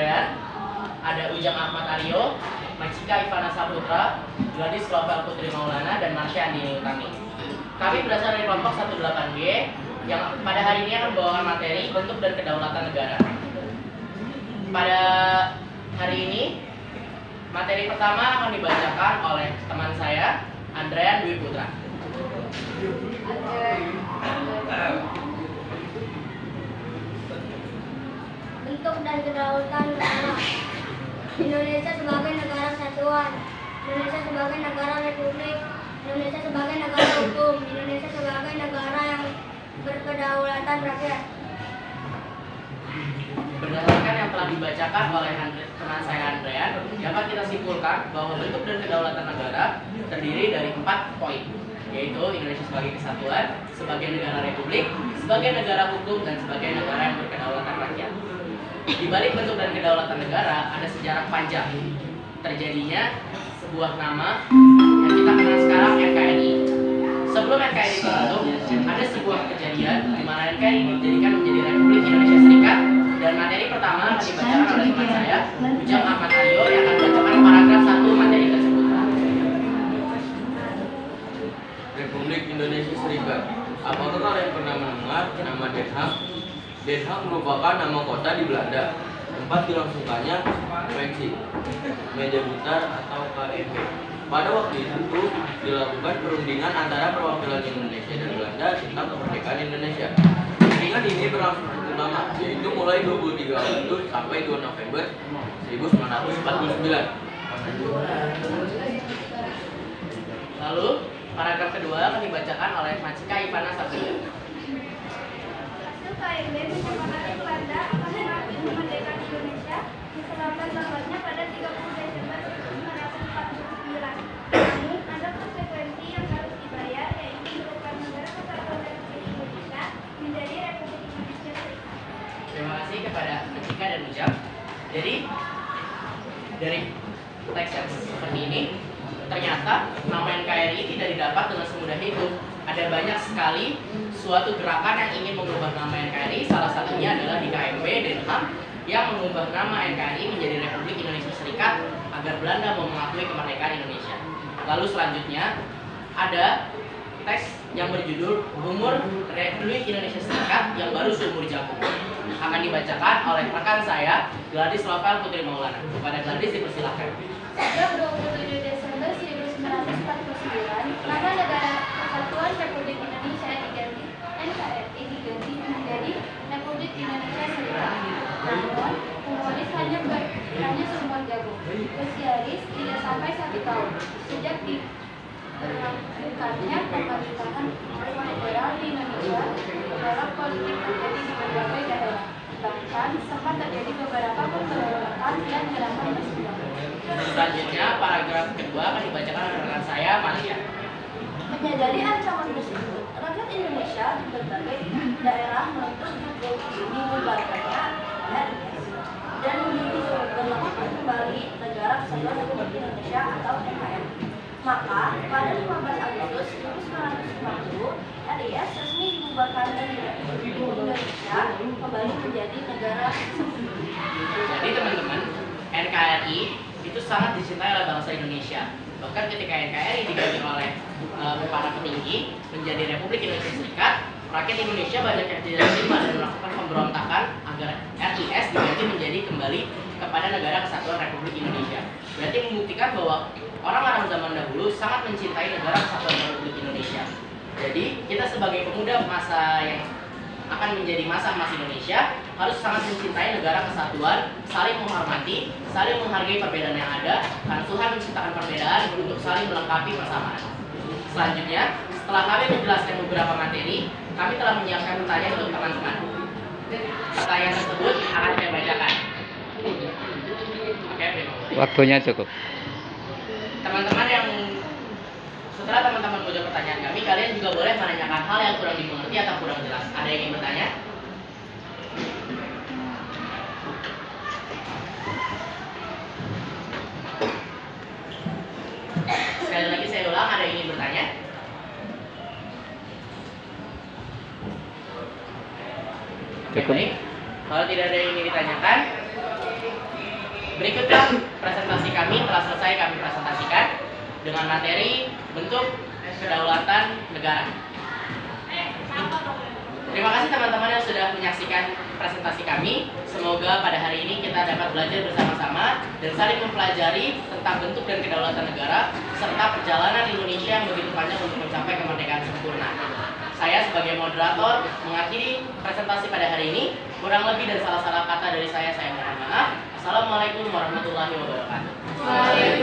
Andrean, ada Ujang Ahmad Aryo, Macika Ivana Saputra, Gladys Lovel Putri Maulana, dan Marsha Andini Utami. Kami berasal dari kelompok 18G yang pada hari ini akan membawakan materi bentuk dan kedaulatan negara. Pada hari ini, materi pertama akan dibacakan oleh teman saya, Andrean Dwi Putra. Bentuk dan kedaulatan negara. Indonesia sebagai negara kesatuan, Indonesia sebagai negara republik, Indonesia sebagai negara hukum, Indonesia sebagai negara yang berkedaulatan rakyat. Berdasarkan yang telah dibacakan oleh teman saya Andrean, dapat kita simpulkan bahwa bentuk dan kedaulatan negara terdiri dari 4 poin, yaitu Indonesia sebagai kesatuan, sebagai negara republik, sebagai negara hukum, dan sebagai negara yang berkedaulatan rakyat. Di balik bentuk dan kedaulatan negara ada sejarah panjang terjadinya sebuah nama yang kita kenal sekarang NKRI. Sebelum NKRI terbentuk, ada sebuah kejadian di mana NKRI dijadikan menjadi Republik Indonesia Serikat, dan materi pertama akan dibacakan oleh teman saya, Ujang Ahmad Aryo, yang akan membacakan paragraf 1 materi tersebut. Republik Indonesia Serikat. Apakah kalian pernah mendengar nama Den Haag? Den Haag merupakan nama kota di Belanda. Tempat dilangsungkannya konvensi Meja Butar atau KMP. Pada waktu itu dilakukan perundingan antara perwakilan Indonesia dan Belanda tentang kemerdekaan Indonesia. Perundingan ini berlangsung cukup lama, yaitu mulai 23 Agustus sampai 2 November 1949. Lalu, paragraf kedua akan dibacakan oleh Macika Ivana Saputra. Hasil KMB menyepakati Belanda akan mengambil kemerdekaan Indonesia diserahkan tanggalnya pada 30 Desember 1949. Namun ada konsekuensi yang harus dibayar, yaitu merubah negara kesatuan Republik Indonesia menjadi Republik Indonesia Serikat. Terima kasih kepada Macika dan Ujang. Jadi, dari teks yang seperti ini, ternyata nama NKRI tidak didapat dengan semudah itu. Ada banyak sekali suatu gerakan yang ingin mengubah nama NKRI. Salah satunya adalah di KMP Den Haag yang mengubah nama NKRI menjadi Republik Indonesia Serikat agar Belanda mau mengakui kemerdekaan Indonesia. Lalu selanjutnya ada teks yang berjudul Umur Republik Indonesia Serikat yang baru seumur jagung, akan dibacakan oleh rekan saya, Gladys Lovel Putri Maulana. Kepada Gladys dipersilahkan. Sejak 27 Desember 1949, nama negara Kesatuan Republik Indonesia diganti NKRI menjadi Republik Indonesia Serikat. Namun, humoris hanya seumur jagung. Usiaris tidak sampai 1 tahun. Sejak diberlakukannya pemerintahan federal di Indonesia, gejolak politik terjadi di berbagai daerah. Bahkan sempat terjadi beberapa pemberontakan dan gerakan nasional. Selanjutnya, paragraf kedua akan dibacakan oleh rekan saya, Malia. Menyadari ancaman tersebut, rakyat Indonesia di berbagai daerah menuntut dibubarkannya RIS dan diberlakukan kembali Negara Kesatuan Republik Indonesia atau NKRI. Maka, pada 15 Agustus 1950, RIS resmi dibubarkan dan Republik Indonesia kembali menjadi negara kesatuan. Jadi teman-teman, NKRI itu sangat dicintai oleh bangsa Indonesia. Bahkan ketika NKRI diganti oleh para petinggi menjadi Republik Indonesia Serikat, rakyat Indonesia banyak yang tidak terima dan melakukan pemberontakan agar RIS diganti menjadi kembali kepada Negara Kesatuan Republik Indonesia. Berarti membuktikan bahwa orang-orang zaman dahulu sangat mencintai Negara Kesatuan Republik Indonesia. Jadi kita sebagai pemuda masa yang akan menjadi masa emas Indonesia harus sangat mencintai negara kesatuan, saling menghormati, saling menghargai perbedaan yang ada, karena Tuhan menciptakan perbedaan untuk saling melengkapi persamaan. Selanjutnya, setelah kami menjelaskan beberapa materi, kami telah menyiapkan pertanyaan untuk teman-teman. Pertanyaan tersebut akan saya bacakan. Oke, Waktunya cukup. teman-teman yang setelah teman-teman menjawab pertanyaan kami, kalian juga boleh menanyakan hal yang kurang dimengerti atau kurang jelas. Ada yang ingin bertanya? Sekali lagi saya ulang, ada yang ingin bertanya? Oke, Cukup. baik. Kalau tidak ada yang ingin ditanyakan, Berikutlah presentasi kami telah selesai kami presentasikan dengan materi bentuk kedaulatan negara. Terima kasih teman-teman yang sudah menyaksikan presentasi kami. Semoga pada hari ini kita dapat belajar bersama-sama dan saling mempelajari tentang bentuk dan kedaulatan negara serta perjalanan Indonesia yang begitu panjang untuk mencapai kemerdekaan sempurna. Saya sebagai moderator mengakhiri presentasi pada hari ini. Kurang lebih dan salah-salah kata dari saya mohon maaf. Assalamualaikum warahmatullahi wabarakatuh.